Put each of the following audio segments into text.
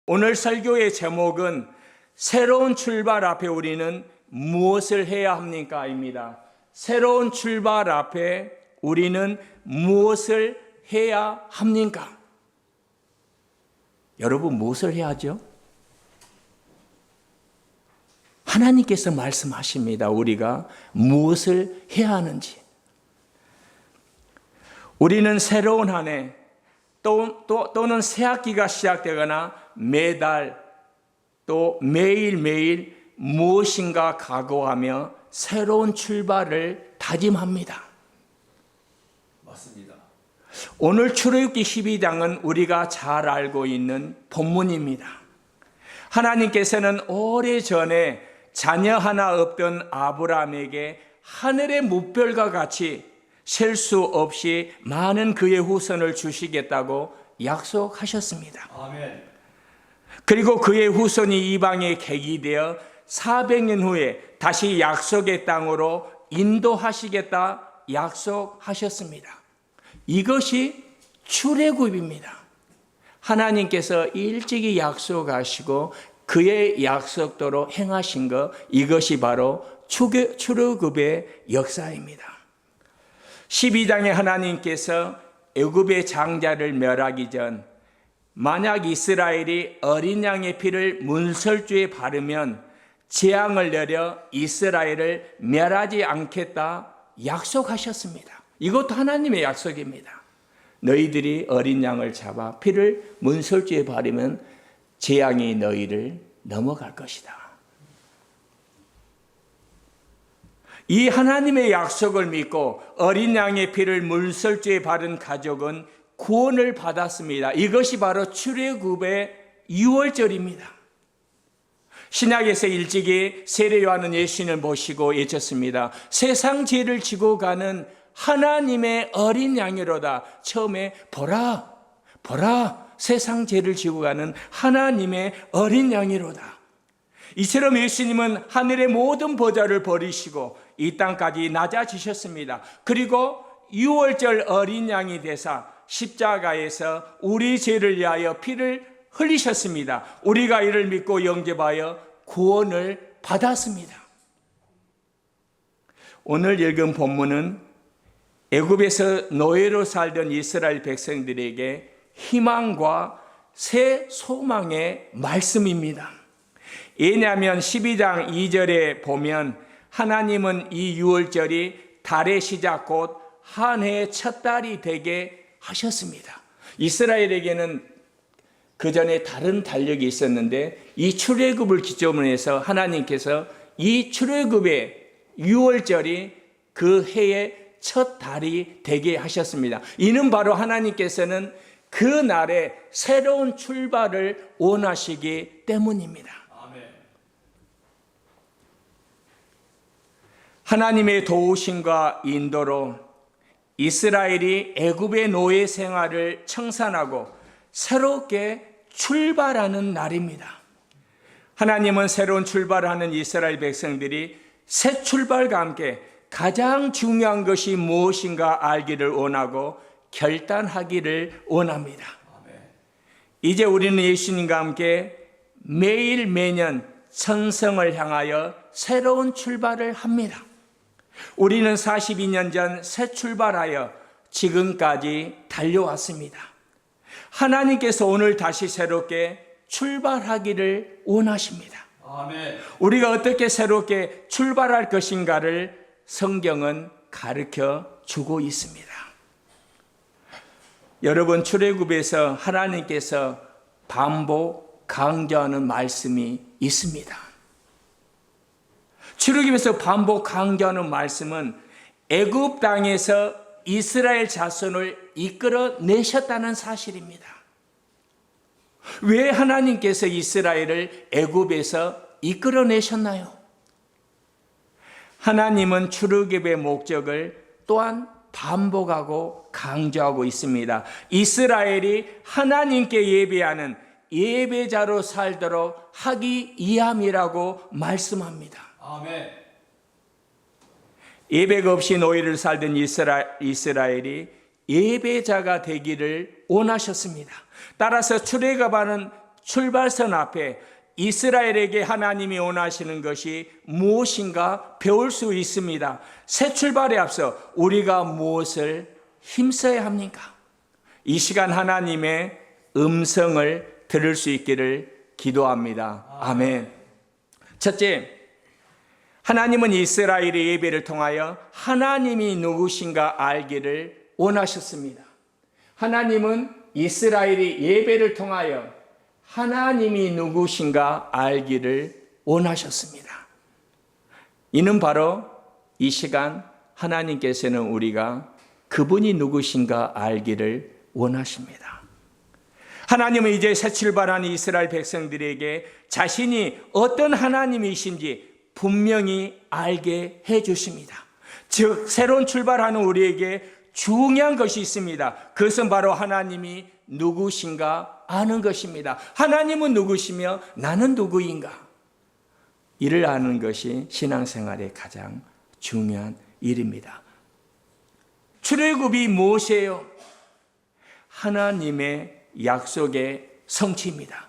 오늘 설교의 제목은 새로운 출발 앞에 우리는 무엇을 해야 합니까? 입니다. 새로운 출발 앞에 우리는 무엇을 해야 합니까? 여러분, 무엇을 해야죠? 하나님께서 말씀하십니다. 우리가 무엇을 해야 하는지. 우리는 새로운 한 해 또는 새 학기가 시작되거나 매달 또 매일매일 무엇인가 각오하며 새로운 출발을 다짐합니다. 맞습니다. 오늘 출애굽기 12장은 우리가 잘 알고 있는 본문입니다. 하나님께서는 오래전에 자녀 하나 없던 아브라함에게 하늘의 무별과 같이 셀 수 없이 많은 그의 후손을 주시겠다고 약속하셨습니다. 아멘. 그리고 그의 후손이 이방의 객이 되어 400년 후에 다시 약속의 땅으로 인도하시겠다 약속하셨습니다. 이것이 출애굽입니다. 하나님께서 일찍이 약속하시고 그의 약속대로 행하신 것, 이것이 바로 출애굽의 역사입니다. 12장에 하나님께서 애굽의 장자를 멸하기 전 만약 이스라엘이 어린 양의 피를 문설주에 바르면 재앙을 내려 이스라엘을 멸하지 않겠다 약속하셨습니다. 이것도 하나님의 약속입니다. 너희들이 어린 양을 잡아 피를 문설주에 바르면 재앙이 너희를 넘어갈 것이다. 이 하나님의 약속을 믿고 어린 양의 피를 문설주에 바른 가족은 구원을 받았습니다. 이것이 바로 출애굽의 유월절입니다. 신약에서 일찍이 세례 요한은 예수님을 모시고 외쳤습니다. 세상 죄를 지고 가는 하나님의 어린 양이로다. 처음에 보라 세상 죄를 지고 가는 하나님의 어린 양이로다. 이처럼 예수님은 하늘의 모든 보좌를 버리시고 이 땅까지 낮아지셨습니다. 그리고 유월절 어린 양이 되사 십자가에서 우리 죄를 위하여 피를 흘리셨습니다. 우리가 이를 믿고 영접하여 구원을 받았습니다. 오늘 읽은 본문은 애굽에서 노예로 살던 이스라엘 백성들에게 희망과 새 소망의 말씀입니다. 왜냐하면 12장 2절에 보면 하나님은 이 유월절이 달의 시작 곧 한 해의 첫 달이 되게 하셨습니다. 이스라엘에게는 그 전에 다른 달력이 있었는데 이 출애굽을 기점으로 해서 하나님께서 이 출애굽의 유월절이 그 해의 첫 달이 되게 하셨습니다. 이는 바로 하나님께서는 그 날에 새로운 출발을 원하시기 때문입니다. 하나님의 도우심과 인도로 이스라엘이 애굽의 노예 생활을 청산하고 새롭게 출발하는 날입니다. 하나님은 새로운 출발을 하는 이스라엘 백성들이 새 출발과 함께 가장 중요한 것이 무엇인가 알기를 원하고 결단하기를 원합니다. 이제 우리는 예수님과 함께 매년 천성을 향하여 새로운 출발을 합니다. 우리는 42년 전 새 출발하여 지금까지 달려왔습니다. 하나님께서 오늘 다시 새롭게 출발하기를 원하십니다. 아멘. 우리가 어떻게 새롭게 출발할 것인가를 성경은 가르쳐 주고 있습니다. 여러분, 출애굽에서 하나님께서 반복 강조하는 말씀이 있습니다. 출애굽에서 반복 강조하는 말씀은 애굽 땅에서 이스라엘 자손을 이끌어내셨다는 사실입니다. 왜 하나님께서 이스라엘을 애굽에서 이끌어내셨나요? 하나님은 출애굽의 목적을 또한 반복하고 강조하고 있습니다. 이스라엘이 하나님께 예배하는 예배자로 살도록 하기 위함이라고 말씀합니다. 아멘. 예배가 없이 노예를 살던 이스라엘이 예배자가 되기를 원하셨습니다. 따라서 출발선 앞에 이스라엘에게 하나님이 원하시는 것이 무엇인가 배울 수 있습니다. 새 출발에 앞서 우리가 무엇을 힘써야 합니까? 이 시간 하나님의 음성을 들을 수 있기를 기도합니다. 아멘. 첫째, 하나님은 이스라엘의 예배를 통하여 하나님이 누구신가 알기를 원하셨습니다. 하나님은 이스라엘의 예배를 통하여 하나님이 누구신가 알기를 원하셨습니다. 이는 바로 이 시간 하나님께서는 우리가 그분이 누구신가 알기를 원하십니다. 하나님은 이제 새 출발한 이스라엘 백성들에게 자신이 어떤 하나님이신지 분명히 알게 해 주십니다. 즉 새로운 출발하는 우리에게 중요한 것이 있습니다. 그것은 바로 하나님이 누구신가 아는 것입니다. 하나님은 누구시며 나는 누구인가? 이를 아는 것이 신앙생활의 가장 중요한 일입니다. 출애굽이 무엇이에요? 하나님의 약속의 성취입니다.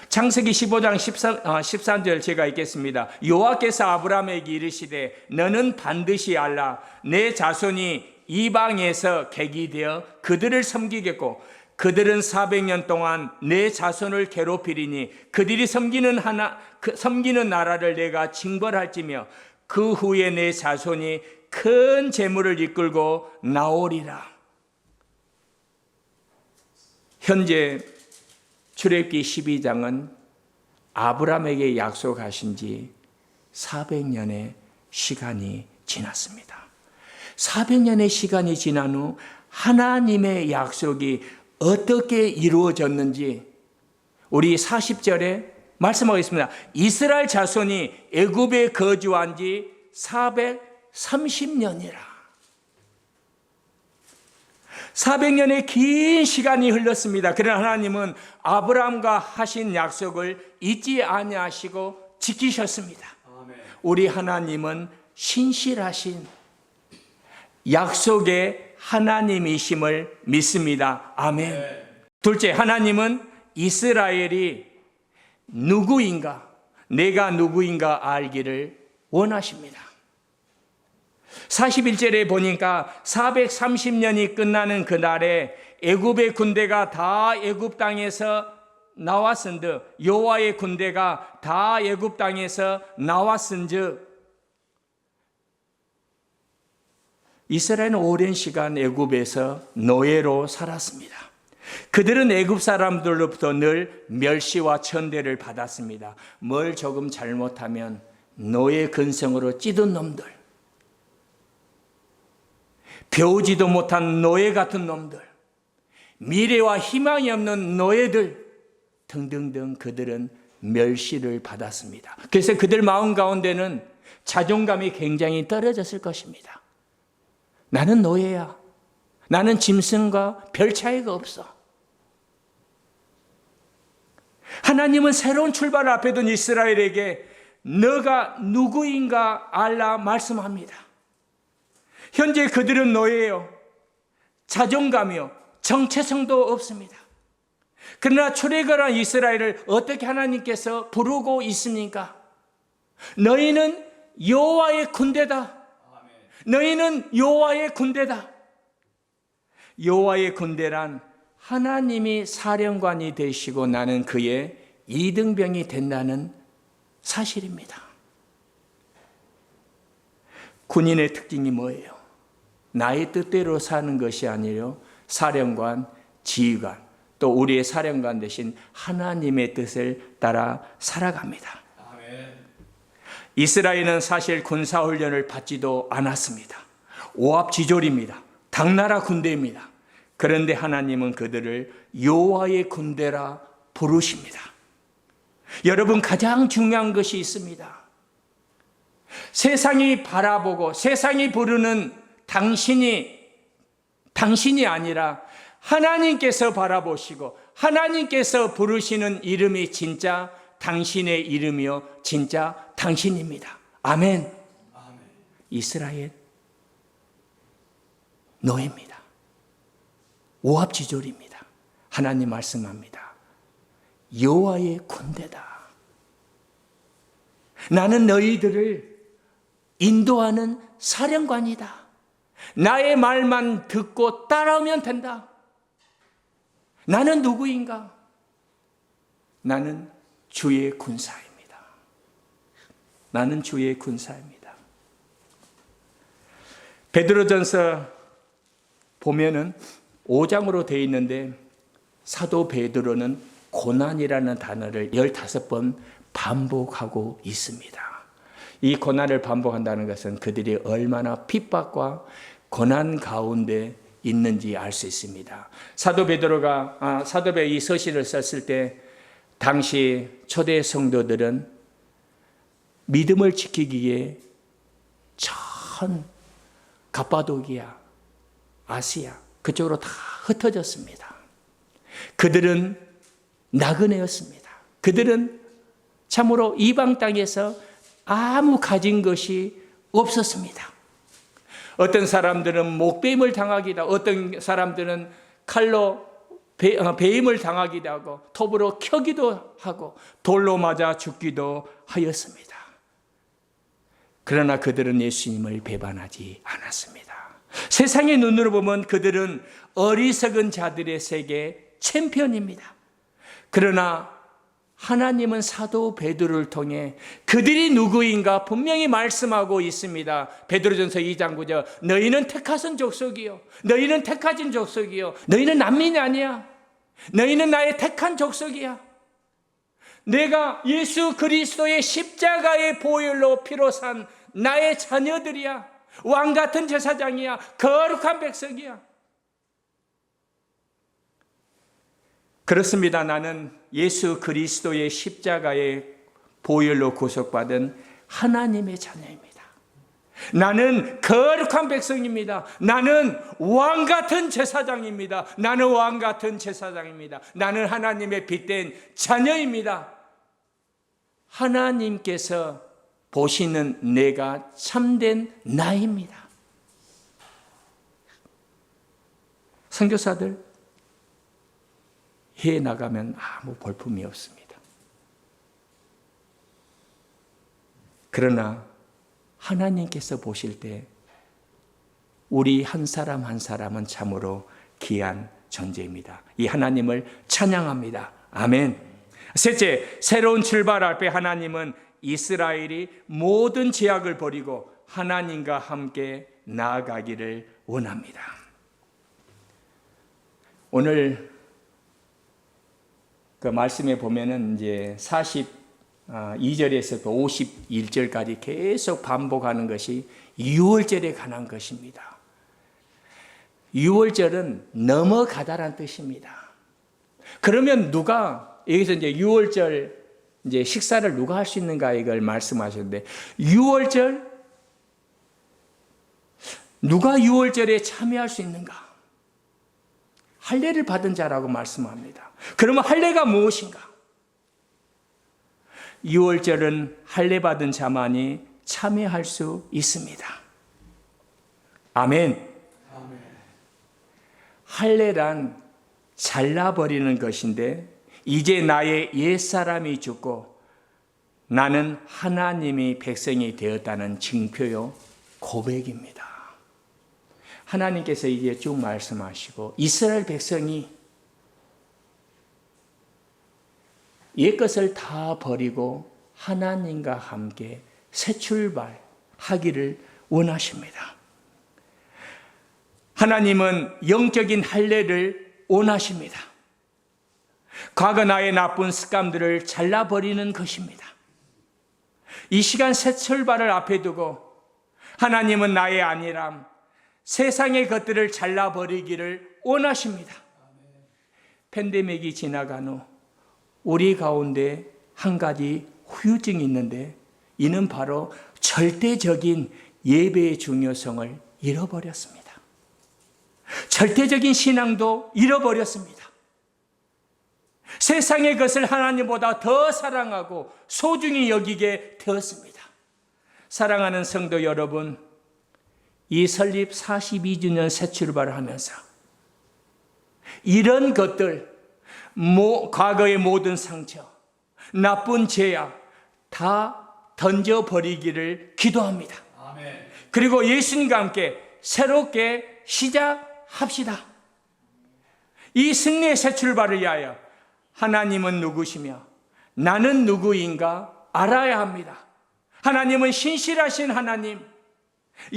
창세기 15장 13절 제가 읽겠습니다. 여호와께서 아브라함에게 이르시되 너는 반드시 알라 내 자손이 이방에서 객이 되어 그들을 섬기겠고 그들은 400년 동안 내 자손을 괴롭히리니 그들이 섬기는 나라를 내가 징벌할지며 그 후에 내 자손이 큰 재물을 이끌고 나오리라. 현재 출애굽기 12장은 아브라함에게 약속하신 지 400년의 시간이 지났습니다. 400년의 시간이 지난 후 하나님의 약속이 어떻게 이루어졌는지 우리 40절에 말씀하겠습니다. 이스라엘 자손이 애굽에 거주한 지 430년이라. 400년의 긴 시간이 흘렀습니다. 그러나 하나님은 아브라함과 하신 약속을 잊지 아니하시고 지키셨습니다. 우리 하나님은 신실하신 약속의 하나님이심을 믿습니다. 아멘. 둘째, 하나님은 이스라엘이 누구인가, 내가 누구인가 알기를 원하십니다. 41절에 보니까 430년이 끝나는 그날에 애굽의 군대가 다 애굽 땅에서 나왔은즉 여호와의 군대가 다 애굽 땅에서 나왔은즉 이스라엘은 오랜 시간 애굽에서 노예로 살았습니다. 그들은 애굽 사람들로부터 늘 멸시와 천대를 받았습니다. 뭘 조금 잘못하면 노예 근성으로 찌든 놈들, 배우지도 못한 노예 같은 놈들, 미래와 희망이 없는 노예들 등등등 그들은 멸시를 받았습니다. 그래서 그들 마음 가운데는 자존감이 굉장히 떨어졌을 것입니다. 나는 노예야. 나는 짐승과 별 차이가 없어. 하나님은 새로운 출발을 앞에 둔 이스라엘에게 너가 누구인가 알라 말씀합니다. 현재 그들은 노예요. 자존감이요. 정체성도 없습니다. 그러나 출애굽한 이스라엘을 어떻게 하나님께서 부르고 있습니까? 너희는 여호와의 군대다. 너희는 여호와의 군대다. 여호와의 군대란 하나님이 사령관이 되시고 나는 그의 이등병이 된다는 사실입니다. 군인의 특징이 뭐예요? 나의 뜻대로 사는 것이 아니라 사령관, 지휘관, 또 우리의 사령관 대신 하나님의 뜻을 따라 살아갑니다. 이스라엘은 사실 군사훈련을 받지도 않았습니다. 오합지졸입니다. 당나라 군대입니다. 그런데 하나님은 그들을 여호와의 군대라 부르십니다. 여러분, 가장 중요한 것이 있습니다. 세상이 바라보고 세상이 부르는 당신이 아니라 하나님께서 바라보시고 하나님께서 부르시는 이름이 진짜 당신의 이름이요 진짜 당신입니다. 아멘. 이스라엘 노예입니다. 오합지졸입니다. 하나님 말씀합니다. 여호와의 군대다. 나는 너희들을 인도하는 사령관이다. 나의 말만 듣고 따라오면 된다. 나는 누구인가? 나는 주의 군사입니다. 나는 주의 군사입니다. 베드로전서 보면은 5장으로 되어 있는데 사도 베드로는 고난이라는 단어를 15번 반복하고 있습니다. 이 고난을 반복한다는 것은 그들이 얼마나 핍박과 고난 가운데 있는지 알 수 있습니다. 사도 베드로가 이 서신을 썼을 때 당시 초대 성도들은 믿음을 지키기에 전 갑바도기아, 아시아 그쪽으로 다 흩어졌습니다. 그들은 나그네였습니다. 그들은 참으로 이방 땅에서 아무 가진 것이 없었습니다. 어떤 사람들은 목배임을 당하기도 하고 어떤 사람들은 칼로 배임을 당하기도 하고 톱으로 켜기도 하고 돌로 맞아 죽기도 하였습니다. 그러나 그들은 예수님을 배반하지 않았습니다. 세상의 눈으로 보면 그들은 어리석은 자들의 세계 챔피언입니다. 그러나 하나님은 사도 베드로를 통해 그들이 누구인가 분명히 말씀하고 있습니다. 베드로전서 2장 9절 너희는 택하신 족속이요 너희는 택하신 족속이요 너희는 난민이 아니야. 너희는 나의 택한 족속이야. 내가 예수 그리스도의 십자가의 보혈로 피로 산 나의 자녀들이야. 왕같은 제사장이야. 거룩한 백성이야. 그렇습니다. 나는 예수 그리스도의 십자가의 보혈로 구속받은 하나님의 자녀입니다. 나는 거룩한 백성입니다. 나는 왕같은 제사장입니다. 나는 왕같은 제사장입니다. 나는 하나님의 빚된 자녀입니다. 하나님께서 보시는 내가 참된 나입니다. 선교사들 해 나가면 아무 볼품이 없습니다. 그러나 하나님께서 보실 때 우리 한 사람 한 사람은 참으로 귀한 존재입니다. 이 하나님을 찬양합니다. 아멘. 셋째, 새로운 출발 앞에 하나님은 이스라엘이 모든 제약을 버리고 하나님과 함께 나아가기를 원합니다. 오늘 그 말씀에 보면은 이제 42절에서 51절까지 계속 반복하는 것이 유월절에 관한 것입니다. 유월절은 넘어가다란 뜻입니다. 그러면 누가 여기서 이제 유월절 이제 식사를 누가 할 수 있는가 이걸 말씀하셨는데 유월절 누가 유월절에 참여할 수 있는가? 할례를 받은 자라고 말씀합니다. 그러면 할례가 무엇인가? 유월절은 할례 받은 자만이 참여할 수 있습니다. 아멘. 할례란 잘라버리는 것인데 이제 나의 옛사람이 죽고 나는 하나님의 백성이 되었다는 증표요 고백입니다. 하나님께서 이제 쭉 말씀하시고 이스라엘 백성이 옛것을 다 버리고 하나님과 함께 새 출발하기를 원하십니다. 하나님은 영적인 할례를 원하십니다. 과거 나의 나쁜 습관들을 잘라버리는 것입니다. 이 시간 새 출발을 앞에 두고 하나님은 나의 안일함, 세상의 것들을 잘라버리기를 원하십니다. 팬데믹이 지나간 후 우리 가운데 한 가지 후유증이 있는데 이는 바로 절대적인 예배의 중요성을 잃어버렸습니다. 절대적인 신앙도 잃어버렸습니다. 세상의 것을 하나님보다 더 사랑하고 소중히 여기게 되었습니다. 사랑하는 성도 여러분, 이 설립 42주년 새 출발을 하면서 이런 것들, 과거의 모든 상처, 나쁜 죄악 다 던져버리기를 기도합니다. 아멘. 그리고 예수님과 함께 새롭게 시작합시다. 이 승리의 새 출발을 위하여 하나님은 누구시며 나는 누구인가 알아야 합니다. 하나님은 신실하신 하나님,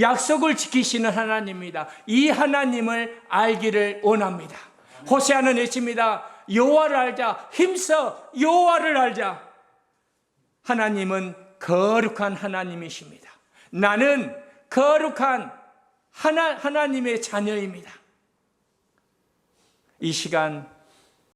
약속을 지키시는 하나님입니다. 이 하나님을 알기를 원합니다. 호세아는 외칩니다. 여호와를 알자. 힘써 여호와를 알자. 하나님은 거룩한 하나님이십니다. 나는 거룩한 하나님의 자녀입니다. 이 시간